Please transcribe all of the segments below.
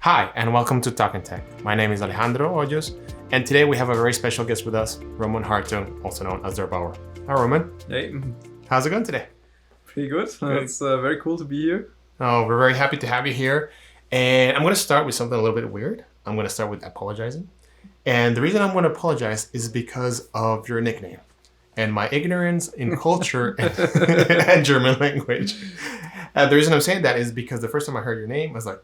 Hi, and welcome to Talking Tech. My name is Alejandro Hoyos, and today we have a very special guest with us, Roman Hartung, also known as der8auer. Hi, Roman. Hey. How's it going today? Pretty good. It's very cool to be here. Oh, we're very happy to have you here. And I'm going to start with something a little bit weird. I'm going to start with apologizing. And the reason I'm going to apologize is because of your nickname and my ignorance in culture and German language. The reason I'm saying that is because the first time I heard your name, I was like,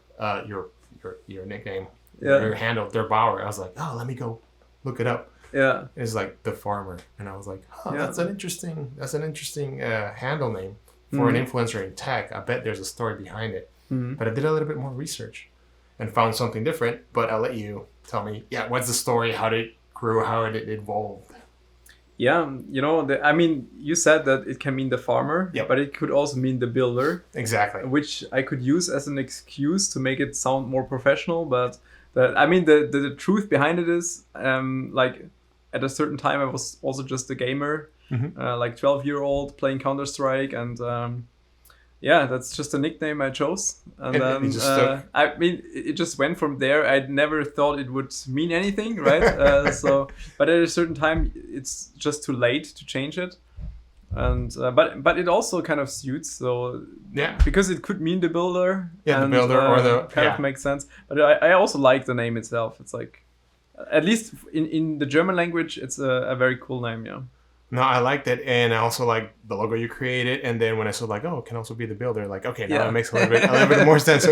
your nickname, your handle, der8auer. I was like, oh, let me go look it up. Yeah. It's like the farmer. And I was like, that's an interesting handle name for an influencer in tech. I bet there's a story behind it. But I did a little bit more research and found something different. But I'll let you tell me, what's the story, how it grew, how it evolved. Yeah, you said that it can mean the farmer, but it could also mean the builder. Exactly. Which I could use as an excuse to make it sound more professional. But the truth behind it is, at a certain time I was also just a gamer, 12-year-old playing Counter-Strike, and that's just a nickname I chose. And then it just went from there. I never thought it would mean anything, right? But at a certain time, it's just too late to change it. And but it also kind of suits. So because it could mean the builder. Yeah, and, the builder or the kind of makes sense. But I also like the name itself. It's like, at least in the German language, it's a very cool name. Yeah. No, I liked it, and I also like the logo you created. And then when I saw it can also be the builder, okay, now that makes a little bit more sense.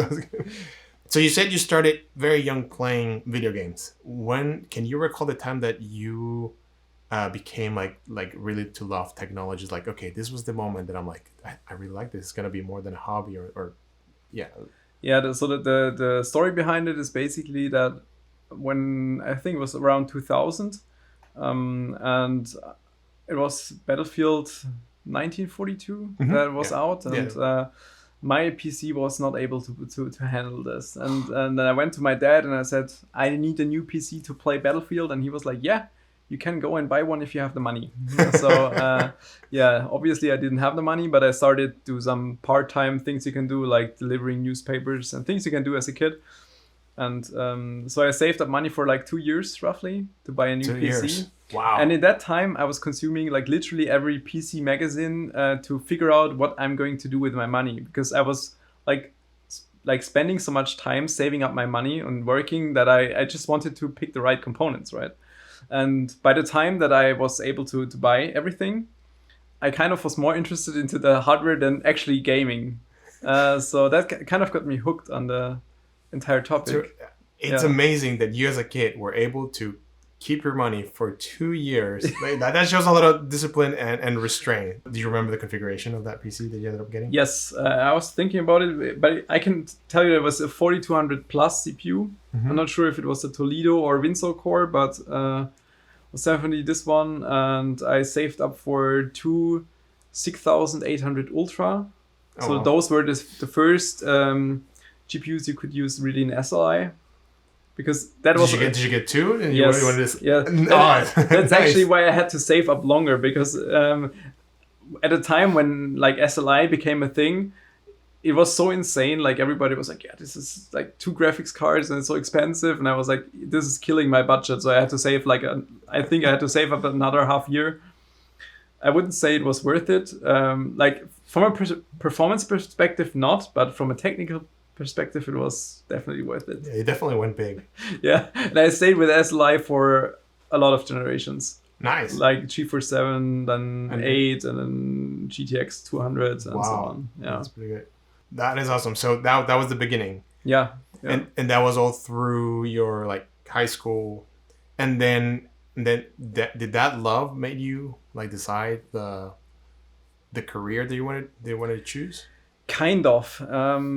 So you said you started very young playing video games. When can you recall the time that you became like really to love technologies? Like, okay, this was the moment that I'm like, I really like this. It's gonna be more than a hobby or. So the story behind it is basically that when I think it was around 2000, and it was Battlefield 1942 that was out, and my PC was not able to handle this. And then I went to my dad and I said, I need a new PC to play Battlefield. And he was like, yeah, you can go and buy one if you have the money. So obviously I didn't have the money, but I started to do some part-time things you can do, like delivering newspapers and things you can do as a kid. And so I saved up money for 2 years roughly to buy a new PC. Years. Wow. And in that time, I was consuming literally every PC magazine to figure out what I'm going to do with my money, because I was spending so much time saving up my money and working that I just wanted to pick the right components, right? And by the time that I was able to buy everything, I kind of was more interested into the hardware than actually gaming. So that kind of got me hooked on the entire topic. So it's amazing that you as a kid were able to keep your money for 2 years. That shows a lot of discipline and restraint. Do you remember the configuration of that PC that you ended up getting? Yes, I was thinking about it, but I can tell you it was a 4200 plus CPU. I'm not sure if it was a Toledo or Windsor core, but it was definitely this one. And I saved up for two 6800 Ultra. Those were the first GPUs you could use really in SLI. Because that did you get two? And yes. That's actually why I had to save up longer, because at a time when SLI became a thing, it was so insane. Everybody was like, this is 2 graphics cards and it's so expensive. And I was like, this is killing my budget. So I had to save I think I had to save up another half year. I wouldn't say it was worth it. From a performance perspective, not, but from a technical perspective, it was definitely worth it. Yeah, it definitely went big. Yeah, and I stayed with SLI for a lot of generations. Nice. Like GeForce 7, then 8, and then GTX 200, and so on. Yeah, that's pretty good. That is awesome. So that was the beginning. Yeah. And that was all through your high school, and then did that love made you decide the career that you wanted to choose? Kind of.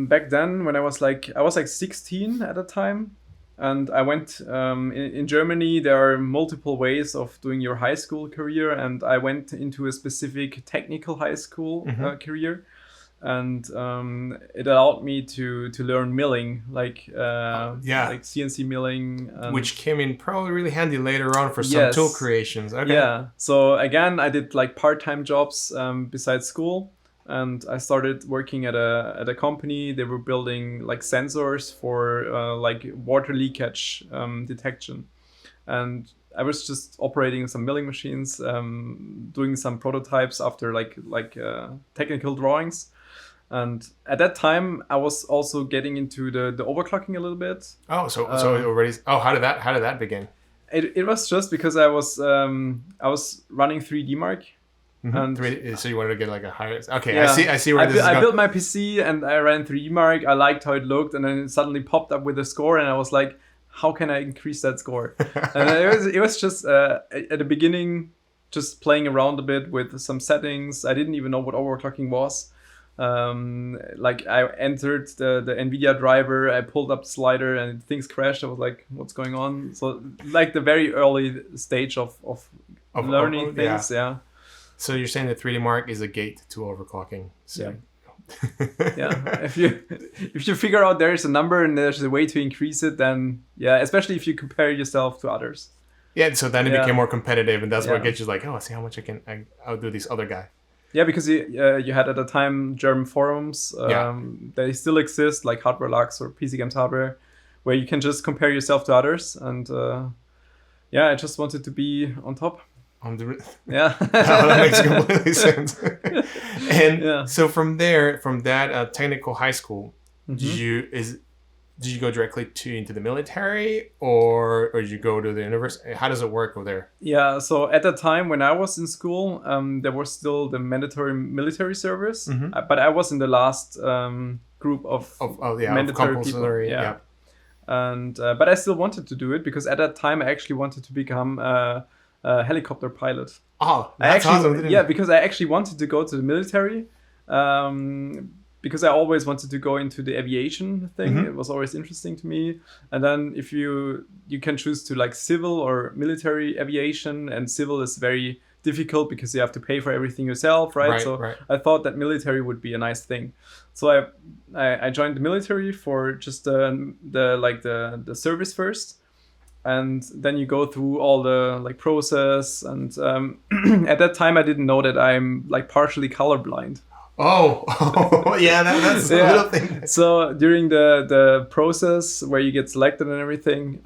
Back then, when I was 16 at the time, and I went in Germany, there are multiple ways of doing your high school career, and I went into a specific technical high school career, and it allowed me to learn milling, like CNC milling, which came in probably really handy later on for some tool creations. Okay. Yeah. So again, I did part-time jobs besides school. and I started working at a company. They were building like sensors for like water leakage detection, and I was just operating some milling machines, doing some prototypes after like technical drawings. And at that time, I was also getting into the overclocking a little bit. Oh, so already. Oh, how did that begin? It was just because I was running 3D Mark. And so you wanted to get like a higher. Okay, yeah, I see where this is going. I built my PC and I ran 3D Mark. I liked how it looked, and then it suddenly popped up with a score, and I was like, how can I increase that score? And it was just at the beginning, just playing around a bit with some settings. I didn't even know what overclocking was. Like I entered the NVIDIA driver, I pulled up the slider and things crashed. I was like, what's going on? So like the very early stage of learning things. Yeah. So you're saying that 3D Mark is a gate to overclocking. So. Yeah. If you figure out there's a number and there's a way to increase it, then yeah, especially if you compare yourself to others. Yeah. So then it became more competitive, and that's what gets you like, oh, I see how much I outdo this other guy. Yeah, because you had at the time German forums. They still exist, like Hardware Lux or PC Games Hardware, where you can just compare yourself to others. And I just wanted to be on top. Yeah. That makes completely sense. And so from that technical high school, did you go directly into the military, or did you go to the university? How does it work over there? Yeah, so at the time when I was in school, there was still the mandatory military service, but I was in the last group of mandatory people. Yeah. And but I still wanted to do it because at that time I actually wanted to become a helicopter pilot. Oh, that's awesome. Yeah, because I actually wanted to go to the military. Because I always wanted to go into the aviation thing. It was always interesting to me. And then if you can choose to like civil or military aviation, and civil is very difficult because you have to pay for everything yourself, right? So I thought that military would be a nice thing. So I joined the military for just the service first. And then you go through all the like process. And at that time I didn't know that I'm like partially colorblind. Oh, yeah, that's a little thing. So during the process where you get selected and everything,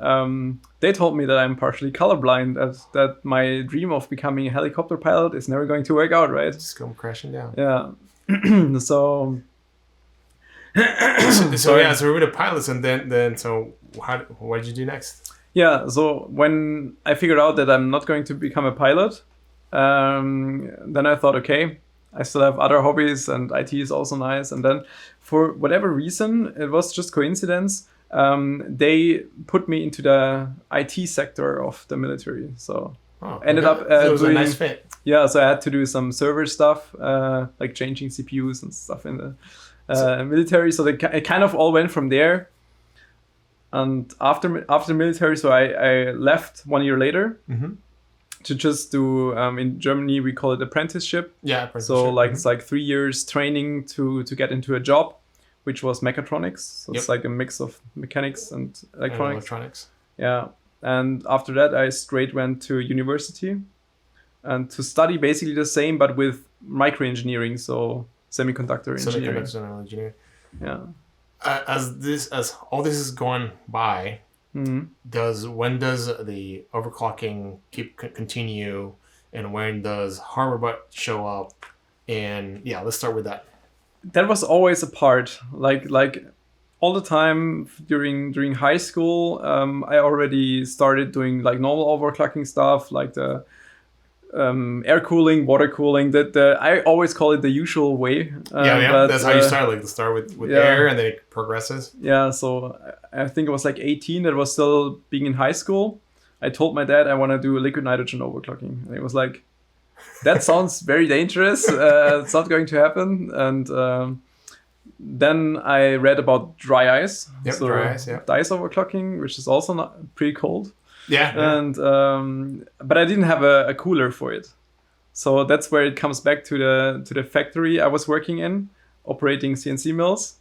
they told me that I'm partially colorblind, that my dream of becoming a helicopter pilot is never going to work out, right? Just come crashing down. Yeah. So we're with the pilots, and then so what did you do next? Yeah, so when I figured out that I'm not going to become a pilot, then I thought, okay, I still have other hobbies, and IT is also nice. And then for whatever reason, it was just coincidence, they put me into the IT sector of the military. So ended up it was a nice fit. Yeah, so I had to do some server stuff, like changing CPUs and stuff in the military. So it kind of all went from there. And after military, so I left 1 year later. To just do in Germany we call it apprenticeship. Yeah, apprenticeship. So like it's like 3 years training to get into a job, which was mechatronics. So it's like a mix of mechanics and electronics. Yeah, and after that I straight went to university, and to study basically the same but with microengineering, so semiconductor engineering. Yeah. As all this is going by. When does the overclocking continue, and when does HWBot show up? And yeah, let's start with that. That was always a part, like all the time during high school. I already started doing like normal overclocking stuff, like the air cooling, water cooling. I always call it the usual way. But, that's how you start. Like to start with air, and then it progresses. Yeah, so I think it was like 18. That was still being in high school. I told my dad I want to do a liquid nitrogen overclocking, and he was like, "That sounds very dangerous. It's not going to happen." And then I read about dry ice. Dry ice. Yeah. Dice overclocking, which is also not pretty cold. Yeah. And but I didn't have a cooler for it, so that's where it comes back to the factory I was working in, operating CNC mills.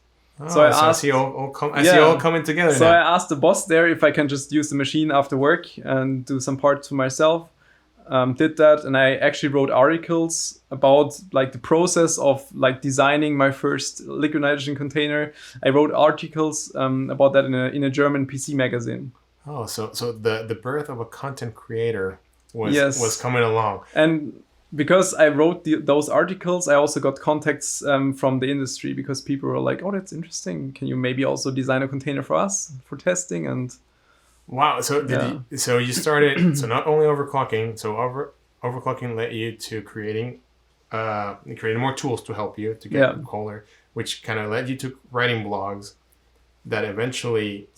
So I see all coming together. So I asked the boss there if I can just use the machine after work and do some parts for myself. did that, and I actually wrote articles about like the process of like designing my first liquid nitrogen container. I wrote articles about that in a German PC magazine. Oh, so the birth of a content creator was Yes. was coming along. And because I wrote those articles, I also got contacts from the industry, because people were like, "Oh, that's interesting. Can you maybe also design a container for us for testing?" And Wow. So so you started. So not only overclocking. So overclocking led you to creating more tools to help you to get cooler, which kind of led you to writing blogs that eventually,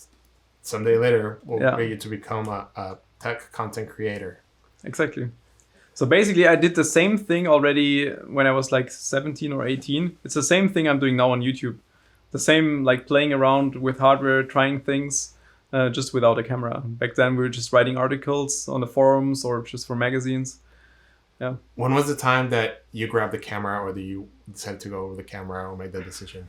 someday later, will lead you to become a tech content creator. Exactly. So basically, I did the same thing already when I was like 17 or 18. It's the same thing I'm doing now on YouTube. The same, like playing around with hardware, trying things, just without a camera. Back then, we were just writing articles on the forums or just for magazines. Yeah. When was the time that you grabbed the camera, or that you decided to go with the camera or make that decision?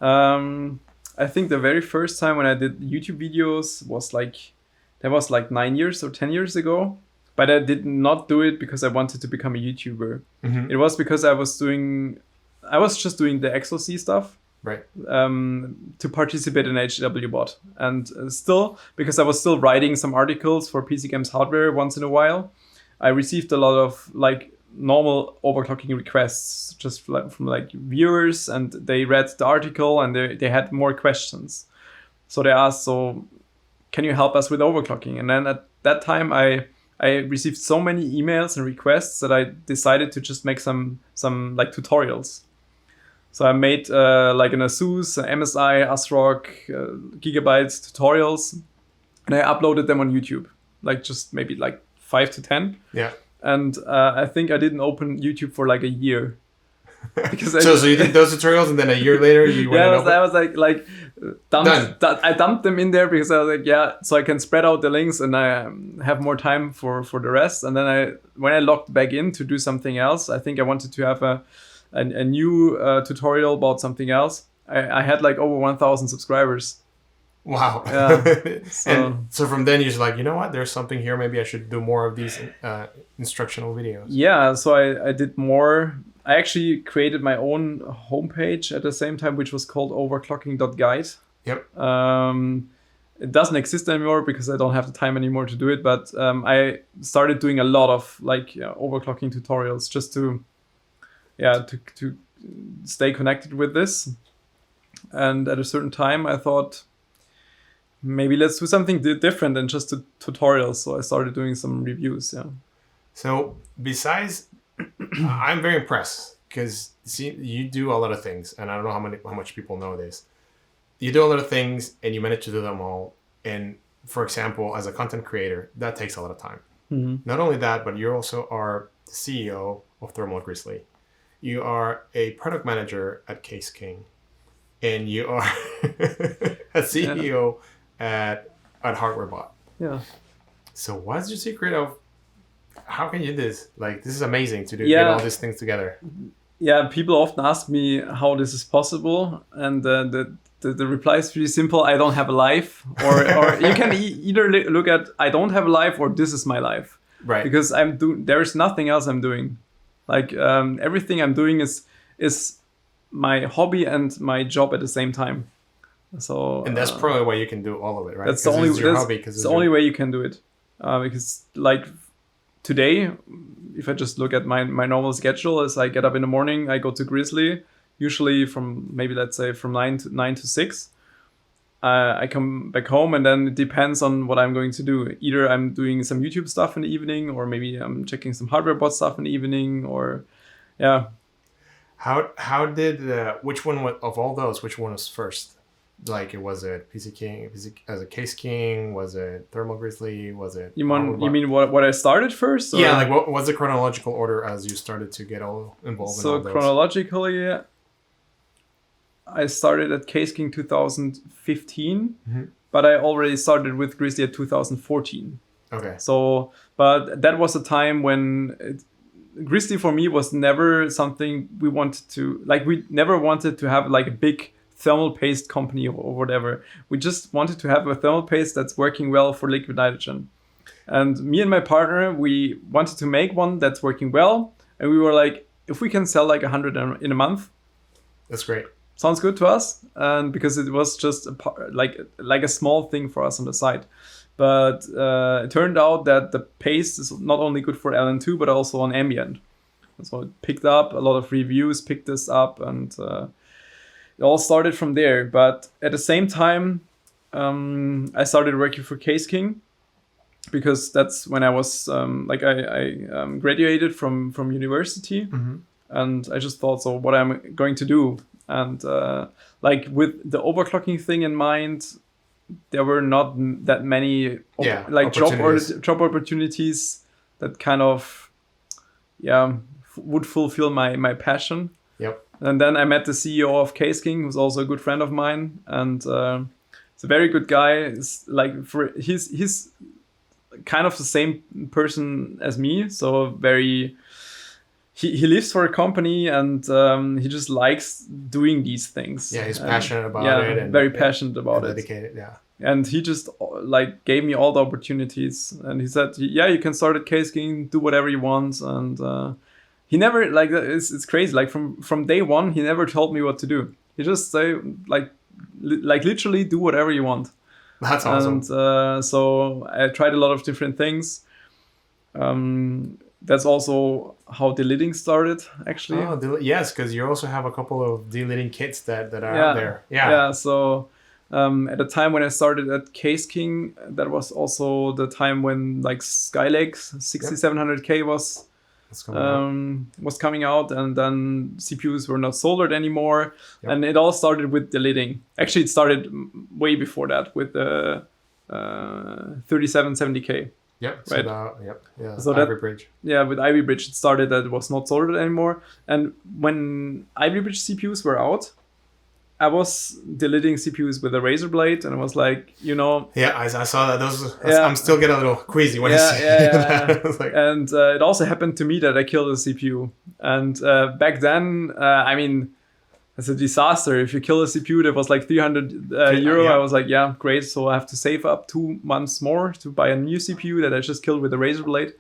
I think the very first time when I did YouTube videos was like 9 years or 10 years ago. But I did not do it because I wanted to become a YouTuber. Mm-hmm. It was because I was just doing the XOC stuff, right? To participate in HWBot, and still because I was still writing some articles for PC Games Hardware once in a while. I received a lot of like normal overclocking requests just from like viewers, and they read the article and they had more questions. So they asked, "So, can you help us with overclocking?" And then at that time, I received so many emails and requests that I decided to just make some like tutorials. So I made like an ASUS, MSI, ASRock, Gigabyte tutorials, and I uploaded them on YouTube, like just maybe like 5 to 10. Yeah. And I think I didn't open YouTube for like a year. Because so you did those tutorials, and then a year later you went I was like I dumped them in there because I was like, so I can spread out the links and I have more time for the rest. And then when I logged back in to do something else, I think I wanted to have a new tutorial about something else. I had like over 1,000 subscribers. Wow. Yeah. So from then you're just like, you know what? There's something here. Maybe I should do more of these instructional videos. Yeah. So I did more. I actually created my own homepage at the same time, which was called overclocking.guide. Yep. It doesn't exist anymore because I don't have the time anymore to do it. But I started doing a lot of like overclocking tutorials just to stay connected with this. And at a certain time, I thought, maybe let's do something different than just tutorials. So I started doing some reviews. Yeah. So besides, I'm very impressed because you do a lot of things, and I don't know how much people know this. You do a lot of things, and you manage to do them all. And for example, as a content creator, that takes a lot of time. Mm-hmm. Not only that, but you also are the CEO of Thermal Grizzly. You are a product manager at Case King, and you are a CEO at HWBot. Yeah. So what's your secret of how can you do this? Like, this is amazing to do get all these things together. Yeah, people often ask me how this is possible, and the reply is pretty simple. I don't have a life, or you can either look at I don't have a life or this is my life. Right. Because there is nothing else I'm doing. Like everything I'm doing is my hobby and my job at the same time. So and that's probably why you can do all of it, right? That's the only hobby. It's the only way you can do it. Because like today, if I just look at my normal schedule, is I get up in the morning, I go to Grizzly, usually from maybe let's say from 9 to 6. I come back home, and then it depends on what I'm going to do. Either I'm doing some YouTube stuff in the evening, or maybe I'm checking some HWBot stuff in the evening, or yeah. How did which one of all those? Which one was first? Like, was it PC King as a Case King? Was it Thermal Grizzly? Was it? You mean what I started first? Or? Yeah, like what was the chronological order as you started to get all involved in all those? So chronologically, I started at Case King 2015, but I already started with Grizzly at 2014. Okay. So, but that was a time when Grizzly for me was never something we wanted to, like we never wanted to have like a big thermal paste company or whatever. We just wanted to have a thermal paste that's working well for liquid nitrogen. And me and my partner, we wanted to make one that's working well. And we were like, if we can sell like 100 in a month, That's great. sounds good to us. And because it was just like a small thing for us on the side. But it turned out that the paste is not only good for LN2, but also on ambient. So it picked up, a lot of reviews picked this up, and it all started from there. But at the same time, I started working for Case King, because that's when I was I graduated from university, and I just thought, so what I'm going to do, and like with the overclocking thing in mind, there were not that many job opportunities that kind of would fulfill my passion. Yep. And then I met the CEO of Case King, who's also a good friend of mine, and he's a very good guy. He's kind of the same person as me, so very. He lives for a company, and he just likes doing these things. Yeah, he's passionate about it. And very passionate about it. Dedicated, yeah. And he just like gave me all the opportunities, and he said, "Yeah, you can start at Case King, do whatever you want." And he never like it's crazy. Like from day one, he never told me what to do. He just say like literally do whatever you want. That's awesome. And so I tried a lot of different things. That's also how deleting started, actually. Oh, yes, because you also have a couple of deleting kits that are out there. Yeah. So at the time when I started at Case King, that was also the time when like Skylake 6700K was coming out, and then CPUs were not soldered anymore. Yep. And it all started with deleting. Actually, it started way before that with the 3770K. Yep. Right. So Ivy Bridge. Yeah, with Ivy Bridge, it started that it was not soldered anymore. And when Ivy Bridge CPUs were out, I was deleting CPUs with a razor blade, and I was like, Yeah, I saw that. I'm still getting a little queasy when I see that. Like, and it also happened to me that I killed a CPU. And back then, it's a disaster. If you kill a CPU that was like 300 euro, I was like, yeah, great. So I have to save up 2 months more to buy a new CPU that I just killed with a razor blade.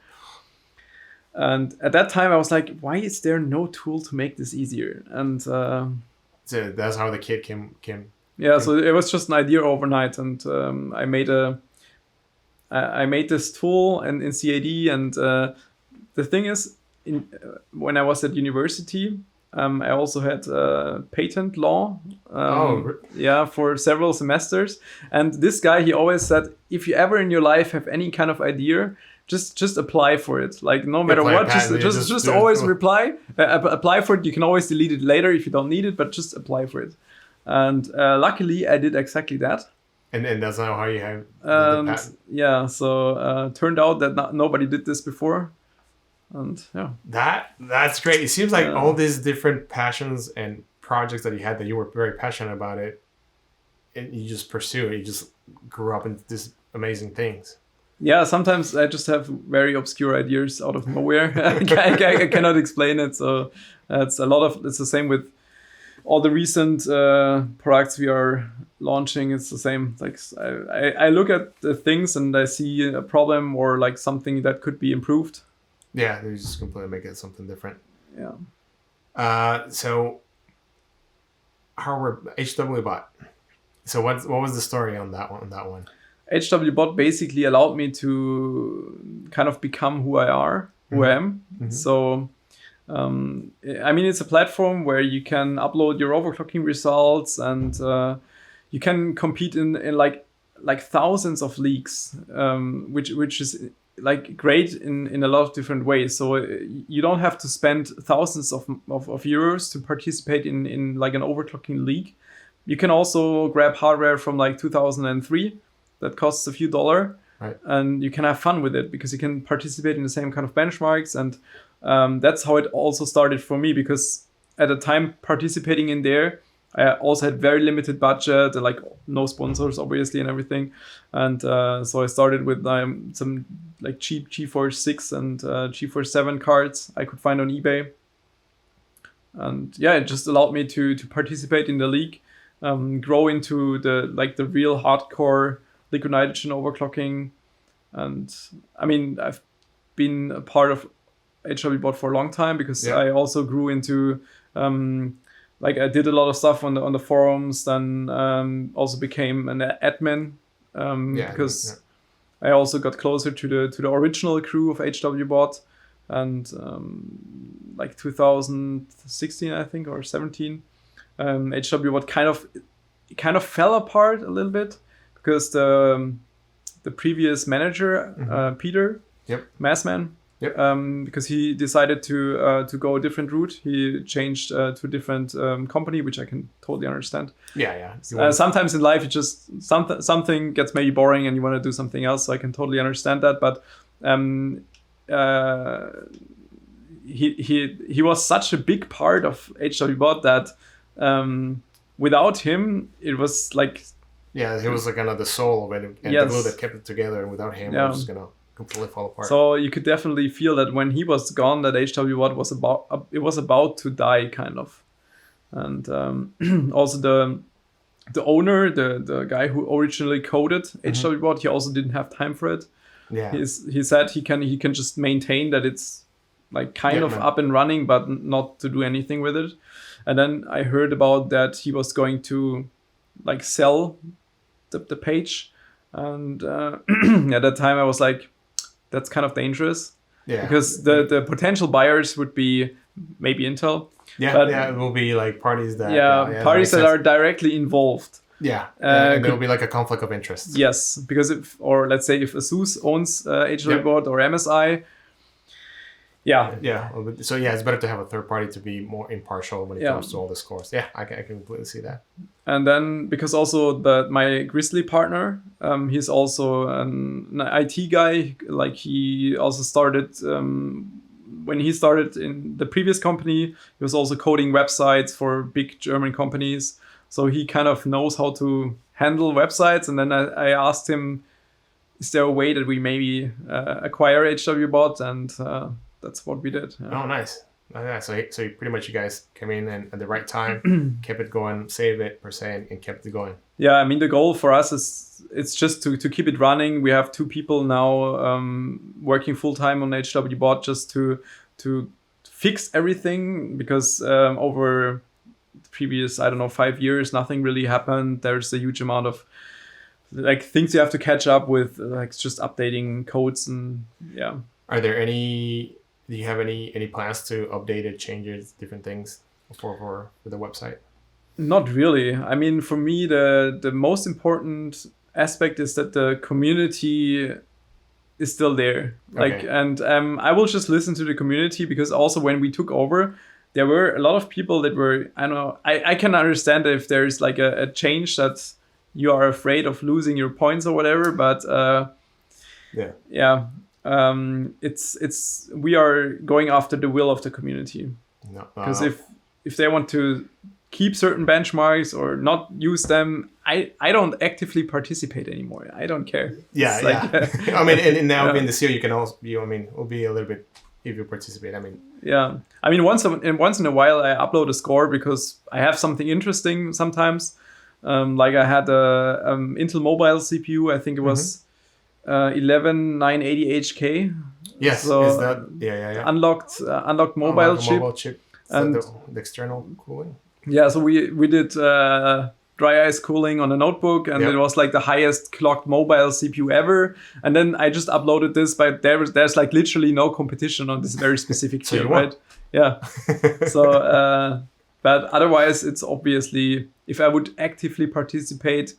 And at that time, I was like, why is there no tool to make this easier? And so that's how the kit came. Yeah, so it was just an idea overnight, and I made this tool and in CAD. And the thing is, when I was at university, I also had patent law for several semesters. And this guy, he always said, if you ever in your life have any kind of idea, just apply for it. Like no matter what, just always apply for it. You can always delete it later if you don't need it, but just apply for it. And luckily, I did exactly that. And that's how you have the patent. Yeah, so turned out that nobody did this before. And yeah, that's great. It seems like all these different passions and projects that you had, that you were very passionate about it, and you just pursue it. You just grew up into these amazing things. Yeah, sometimes I just have very obscure ideas out of nowhere. I cannot explain it. So it's the same with all the recent products we are launching. It's the same. Like I look at the things and I see a problem or like something that could be improved. Yeah, they just completely make it something different. Yeah. So HWBot. So what was the story on that one? HWBot basically allowed me to kind of become who I am. Mm-hmm. So, it's a platform where you can upload your overclocking results, and you can compete in like thousands of leagues, which is like great in a lot of different ways. So you don't have to spend thousands of euros to participate in like an overclocking league. You can also grab hardware from like 2003 that costs a few $, right, and you can have fun with it because you can participate in the same kind of benchmarks. And that's how it also started for me, because at the time participating in there, I also had very limited budget, like no sponsors, obviously, and everything. And so I started with some like cheap GeForce 6 and GeForce 7 cards I could find on eBay. And yeah, it just allowed me to participate in the league, grow into the real hardcore liquid nitrogen overclocking. And I mean, I've been a part of HWBot for a long time because Yeah. I also grew into like I did a lot of stuff on the forums, then also became an admin because I also got closer to the original crew of HWBot, and like 2016 I think, or 17, HWBot kind of fell apart a little bit because the previous manager Peter Massman. Yep. Because he decided to go a different route. He changed to a different company, which I can totally understand. Yeah. Sometimes in life, it just something gets maybe boring, and you want to do something else. So I can totally understand that. But he was such a big part of HWBot that without him, it was like he was like kind of the soul of it, and the glue that kept it together. And without him, it was just gonna completely fall apart. So you could definitely feel that when he was gone, that HWBot was about to die, kind of. And also the owner, the guy who originally coded HWBot, he also didn't have time for it. Yeah. He said he can just maintain that it's like kind of up and running, but not to do anything with it. And then I heard about that he was going to like sell the page, and at that time I was like, that's kind of dangerous. Yeah. Because the potential buyers would be maybe Intel. Yeah, it will be like parties that parties that are directly involved. Yeah, and there will be like a conflict of interest. Yes, because let's say if ASUS owns HWBot or MSI. Yeah. So it's better to have a third party to be more impartial when it comes to all the scores. Yeah, I can completely see that. And then because also my Grizzly partner, he's also an IT guy. Like he also started when he started in the previous company, he was also coding websites for big German companies. So he kind of knows how to handle websites. And then I asked him, is there a way that we maybe acquire HWBot? And that's what we did. Yeah. Oh, nice. So pretty much you guys came in and at the right time, kept it going, saved it per se, and kept it going. Yeah, I mean, the goal for us it's just to keep it running. We have 2 people now working full-time on HWBot just to fix everything, because over the previous, 5 years, nothing really happened. There's a huge amount of like things you have to catch up with, like just updating codes and yeah. Are there do you have any plans to update it, changes, different things for the website? Not really. I mean, for me, the most important aspect is that the community is still there. Like, and I will just listen to the community, because also when we took over, there were a lot of people that were, I don't know, I can understand if there's like a change that you are afraid of losing your points or whatever, but it's we are going after the will of the community. Because if they want to keep certain benchmarks or not use them, I don't actively participate anymore. I don't care. I mean, and now being the CEO, you can also it'll be a little bit if you participate. I mean, once in a while I upload a score because I have something interesting sometimes. Like I had a Intel Mobile CPU. I think it was 11980HK. Yes, so is that unlocked mobile chip. And the external cooling. Yeah, so we did dry ice cooling on a notebook, and it was like the highest clocked mobile CPU ever. And then I just uploaded this, but there's like literally no competition on this very specific chip, right? Yeah. So, but otherwise, it's obviously, if I would actively participate,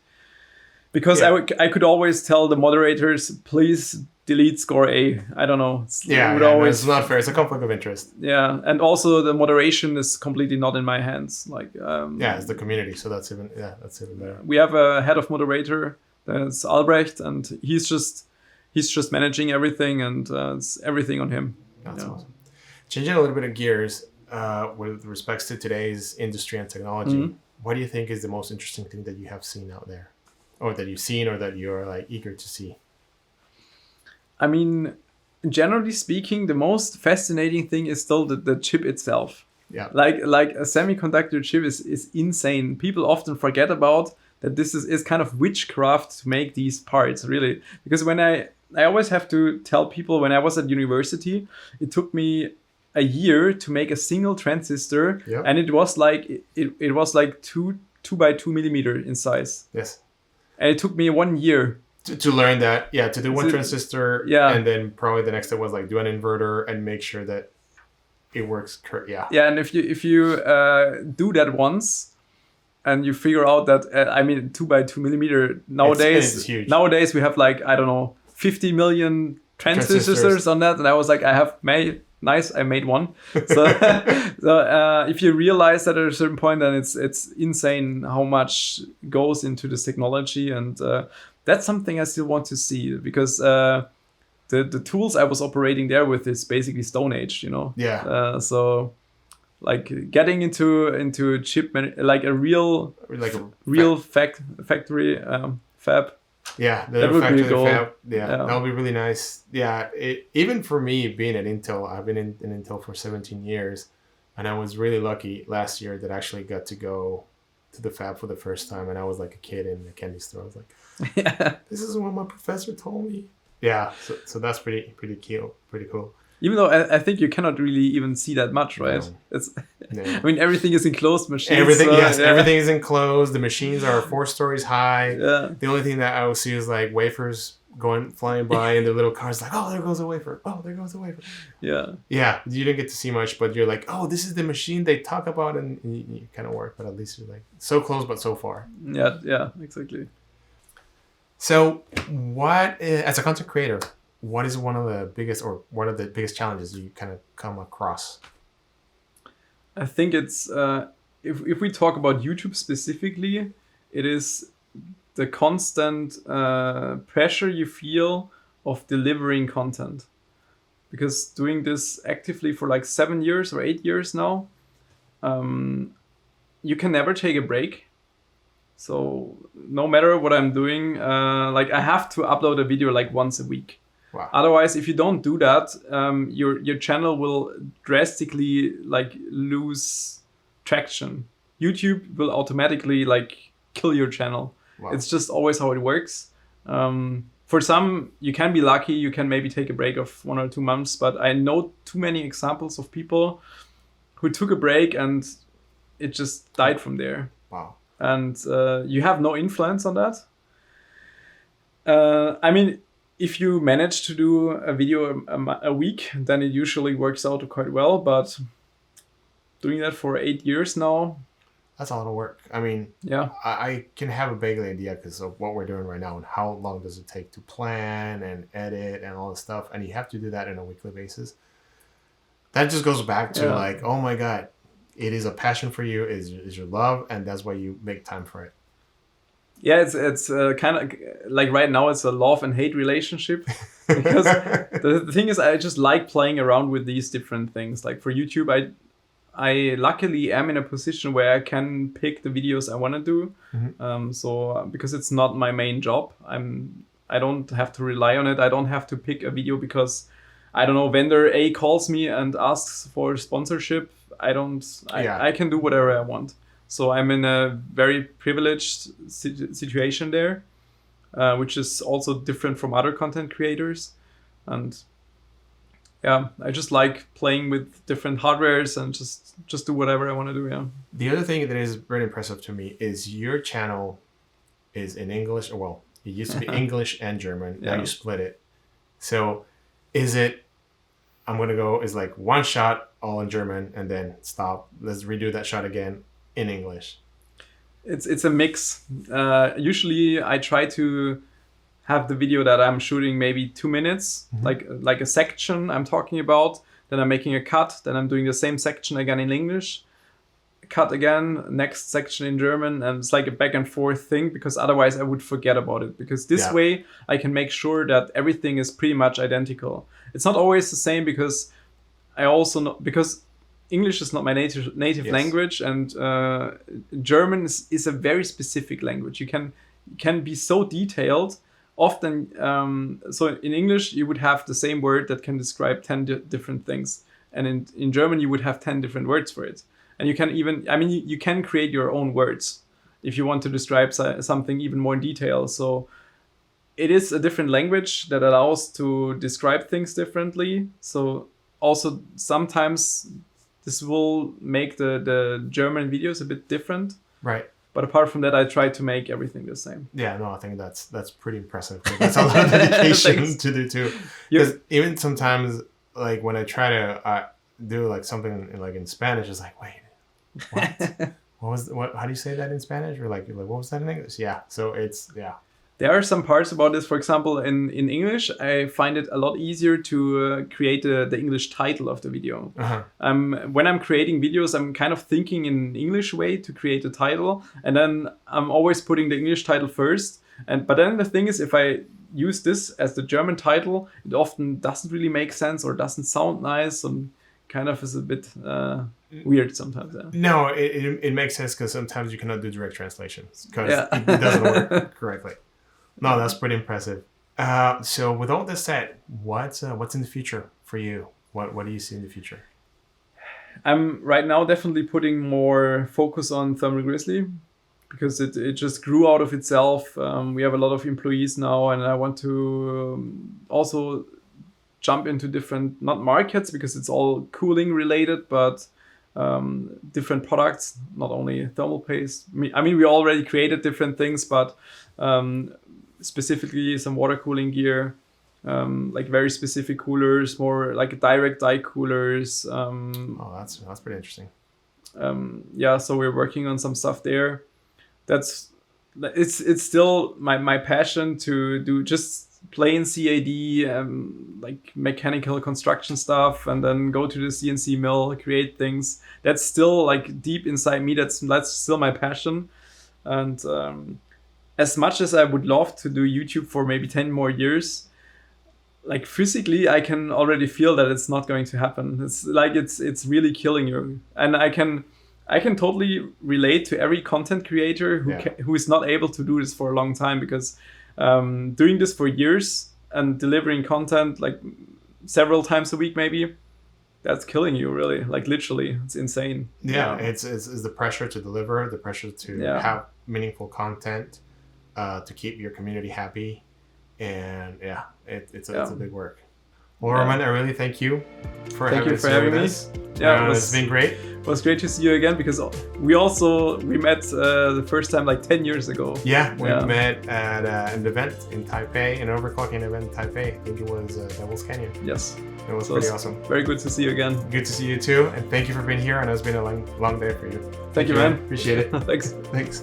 because I could always tell the moderators, please delete score A. I don't know. It's not fair. It's a conflict of interest. Yeah, and also the moderation is completely not in my hands. Like it's the community, so that's even better. We have a head of moderator, that's Albrecht, and he's just managing everything, and it's everything on him. That's awesome. Changing a little bit of gears with respects to today's industry and technology, what do you think is the most interesting thing that you have seen out there, or that you've seen, or that you're like eager to see? I mean, generally speaking, the most fascinating thing is still the chip itself. Yeah. Like a semiconductor chip is insane. People often forget about that this is kind of witchcraft to make these parts, really. Because when I I always have to tell people when I was at university, it took me a year to make a single transistor, Yep. and it was like it was like two by 2 millimeter in size, Yes. and it took me 1 year. To learn that, yeah, to do one So- transistor, yeah. and then probably the next step was like do an inverter and make sure that it works. Yeah. Yeah, and if you do that once, and you figure out that I mean 2 by 2 millimeter nowadays, it's huge. Nowadays we have like, I don't know, 50 million transistors on that, and I was like, I made one. So, if you realize that at a certain point, then it's insane how much goes into this technology, and that's something I still want to see, because the tools I was operating there with is basically Stone Age, you know. Yeah. So like getting into chip like a real factory fab. Yeah, that would be cool. Yeah, that would be really nice. Yeah, even for me being at Intel, I've been in Intel for 17 years, and I was really lucky last year that I actually got to go to the fab for the first time, and I was like a kid in the candy store. I was like, Yeah. this is what my professor told me. Yeah, so that's pretty cool. Even though I think you cannot really even see that much, right? No. It's No. I mean, everything is enclosed machines. Everything, so, yes, yeah. everything is enclosed. The machines are 4 stories high. Yeah. The only thing that I will see is like wafers flying by in the little cars. Like, oh, there goes a wafer. Oh, there goes a wafer. Yeah. Yeah, you didn't get to see much, but you're like, oh, this is the machine they talk about, and you kind of work, but at least you're like so close, but so far. Yeah, exactly. So, as a content creator, what is one of the biggest challenges you kind of come across? I think it's if we talk about YouTube specifically, it is the constant pressure you feel of delivering content, because doing this actively for like 7 years or 8 years now, you can never take a break. So no matter what I'm doing, like I have to upload a video like once a week. Wow. Otherwise, if you don't do that, your channel will drastically like lose traction. YouTube will automatically like kill your channel. Wow. It's just always how it works. For some, you can be lucky. You can maybe take a break of 1 or 2 months. But I know too many examples of people who took a break and it just died from there. Wow. And you have no influence on that. I mean, if you manage to do a video a week, then it usually works out quite well. But doing that for 8 years now, that's a lot of work. I mean, yeah, I can have a vague idea because of what we're doing right now and how long does it take to plan and edit and all this stuff. And you have to do that on a weekly basis. That just goes back to like, oh my God, it is a passion for you, is your love, and that's why you make time for it. Yeah, it's kind of like right now it's a love and hate relationship, because the thing is I just like playing around with these different things. Like for YouTube, I luckily am in a position where I can pick the videos I want to do. Mm-hmm. So because it's not my main job, I don't have to rely on it. I don't have to pick a video because I don't know, vendor A calls me and asks for sponsorship. I can do whatever I want. So I'm in a very privileged situation there, which is also different from other content creators. And yeah, I just like playing with different hardwares and just do whatever I want to do. Yeah. The other thing that is very impressive to me is your channel is in English. Well, it used to be English and German. Now you split it. So is it, is like one shot all in German and then stop. Let's redo that shot again in English. It's a mix. Usually I try to have the video that I'm shooting maybe 2 minutes, like a section I'm talking about. Then I'm making a cut. Then I'm doing the same section again in English. Cut again, next section in German. And it's like a back and forth thing, because otherwise I would forget about it. Because this way I can make sure that everything is pretty much identical. It's not always the same, because I also know, because English is not my native language, and German is a very specific language. You can be so detailed. Often, so in English you would have the same word that can describe 10 different things, and in German you would have 10 different words for it. And you can even, you can create your own words if you want to describe something even more in detail. So it is a different language that allows to describe things differently. So also sometimes this will make the German videos a bit different. Right. But apart from that, I try to make everything the same. Yeah, no, I think that's pretty impressive. That's a lot of dedication to do too. Because even sometimes, like when I try to do like something in Spanish, it's like, wait, what? How do you say that in Spanish? Or like what was that in English? Yeah. So it's There are some parts about this. For example, in English, I find it a lot easier to create the English title of the video. When I'm creating videos, I'm kind of thinking in English way to create a title, and then I'm always putting the English title first. But then the thing is, if I use this as the German title, it often doesn't really make sense or doesn't sound nice, and kind of is a bit weird sometimes. Yeah. No, it makes sense because sometimes you cannot do direct translations because it doesn't work correctly. No, that's pretty impressive. So with all this said, what's in the future for you? What do you see in the future? I'm right now definitely putting more focus on Thermal Grizzly because it just grew out of itself. We have a lot of employees now, and I want to also jump into different, not markets because it's all cooling related, but different products, not only thermal paste. I mean, we already created different things, but specifically some water cooling gear, like very specific coolers, more like direct die coolers. Oh, that's pretty interesting. So we're working on some stuff there. It's still my passion to do just plain CAD, like mechanical construction stuff, and then go to the CNC mill, create things. That's still like deep inside me. That's still my passion, and as much as I would love to do YouTube for maybe 10 more years, like physically, I can already feel that it's not going to happen. It's like it's really killing you. And I can totally relate to every content creator who is not able to do this for a long time, because doing this for years and delivering content like several times a week maybe, that's killing you, really. Like literally, it's insane. Yeah, it's the pressure to deliver, the pressure to have meaningful content. To keep your community happy, and it's a big work. Well, Roman, I really thank you for having me. Yeah, it's been great. It was great to see you again, because we met the first time like 10 years ago. Yeah, we met at an event in Taipei, an overclocking event in Taipei. I think it was Devil's Canyon. Yes. It was pretty awesome. Very good to see you again. Good to see you too, and thank you for being here. I know it's been a long day for you. Thank you, man. Appreciate it. Thanks. Thanks.